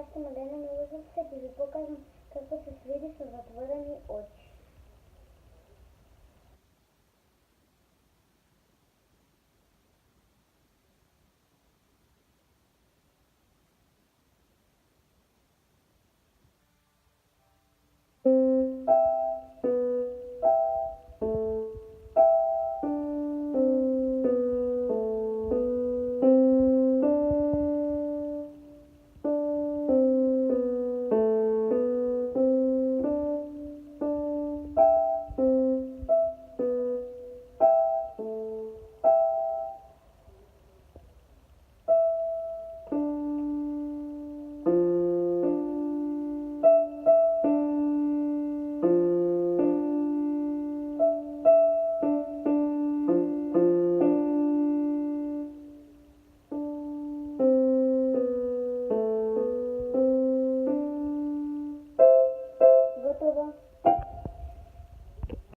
нашата Мадлена Милушев ще ви покажем какво се свири с затворени очи. Готово.